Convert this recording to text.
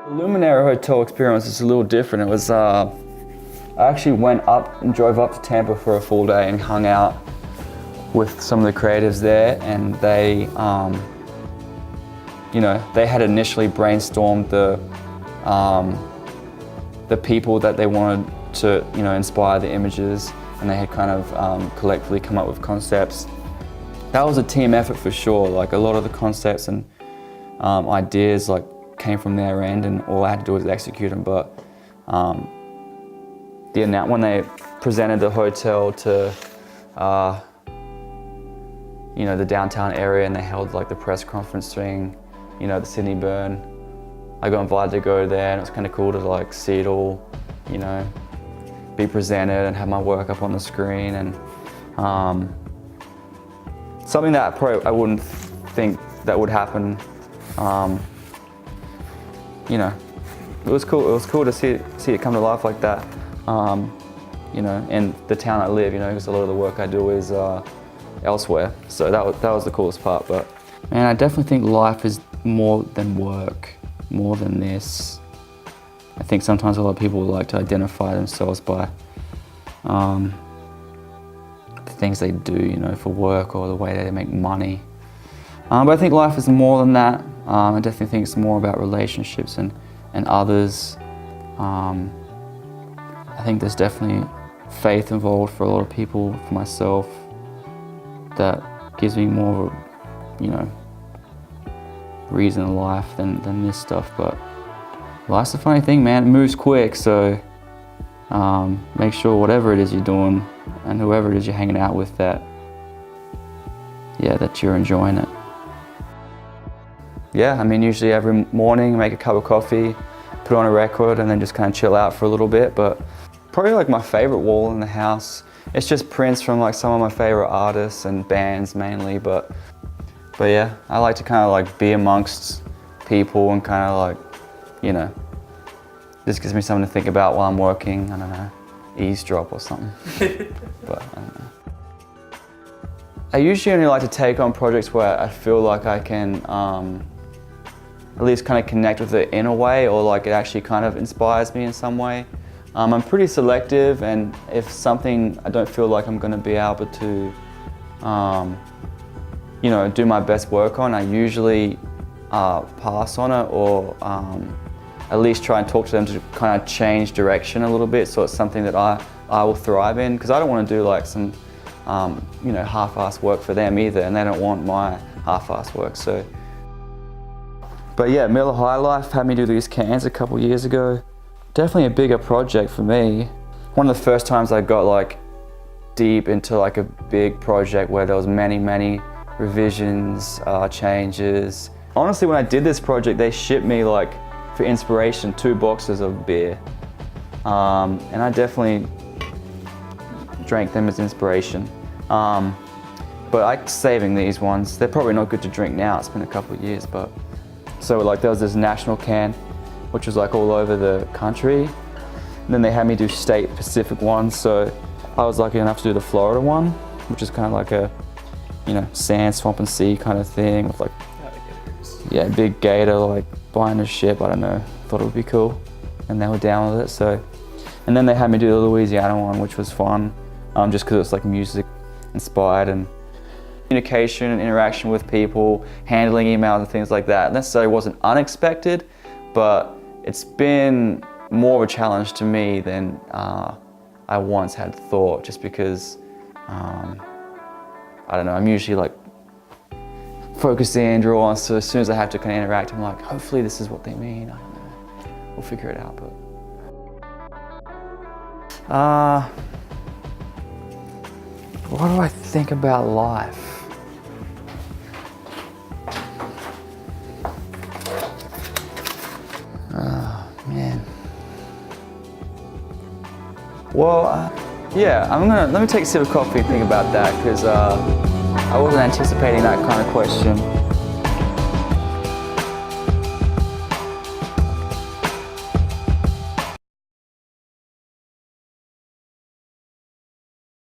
The Luminaire Hotel experience is a little different. It was, I actually went up and drove up to Tampa for a full day and hung out with some of the creatives there, and they, they had initially brainstormed the people that they wanted to, inspire the images, and they had kind of collectively come up with concepts. That was a team effort for sure. Like a lot of the concepts and ideas came from their end, and all I had to do was execute them. But when they presented the hotel to the downtown area, and they held the press conference thing, the Sydney Burn, I got invited to go there, and it was kind of cool to see it all, be presented and have my work up on the screen, and something that probably I wouldn't think that would happen. It was cool. It was cool to see it come to life like that. In the town I live, because a lot of the work I do is elsewhere. So that was the coolest part. But man, I definitely think life is more than work, more than this. I think sometimes a lot of people like to identify themselves by the things they do, for work or the way they make money. But I think life is more than that. I definitely think it's more about relationships and others. I think there's definitely faith involved for a lot of people, for myself, that gives me more of a, reason in life than this stuff. But life's a funny thing, man. It moves quick, so make sure whatever it is you're doing and whoever it is you're hanging out with, that you're enjoying it. Yeah, I mean, usually every morning, make a cup of coffee, put on a record, and then just kind of chill out for a little bit. But probably my favorite wall in the house, it's just prints from some of my favorite artists and bands mainly. But yeah, I like to kind of be amongst people and kind of just gives me something to think about while I'm working. I don't know, eavesdrop or something. But I don't know. I usually only like to take on projects where I feel like I can at least kind of connect with it in a way, or it actually kind of inspires me in some way. I'm pretty selective, and if something I don't feel like I'm going to be able to do my best work on, I usually pass on it, or at least try and talk to them to kind of change direction a little bit, so it's something that I will thrive in, because I don't want to do some half-assed work for them either, and they don't want my half-assed work. So, but yeah, Miller High Life had me do these cans a couple years ago. Definitely a bigger project for me. One of the first times I got deep into a big project where there was many revisions, changes. Honestly, when I did this project, they shipped me for inspiration 2 boxes of beer, and I definitely drank them as inspiration. But I'm saving these ones. They're probably not good to drink now. It's been a couple of years, but so there was this national can, which was all over the country. And then they had me do state Pacific ones. So I was lucky enough to do the Florida one, which is kind of a, sand, swamp and sea kind of thing with big gator buying a ship. I don't know. Thought it would be cool, and they were down with it. So, and then they had me do the Louisiana one, which was fun, just because it's music inspired, and communication and interaction with people, handling emails and things like that. Necessarily wasn't unexpected, but it's been more of a challenge to me than I once had thought, just because I don't know, I'm usually focused in, drawn, so as soon as I have to kind of interact, I'm hopefully this is what they mean. I don't know, we'll figure it out. But what do I think about life? Oh, man. Well, yeah, let me take a sip of coffee and think about that, because I wasn't anticipating that kind of question.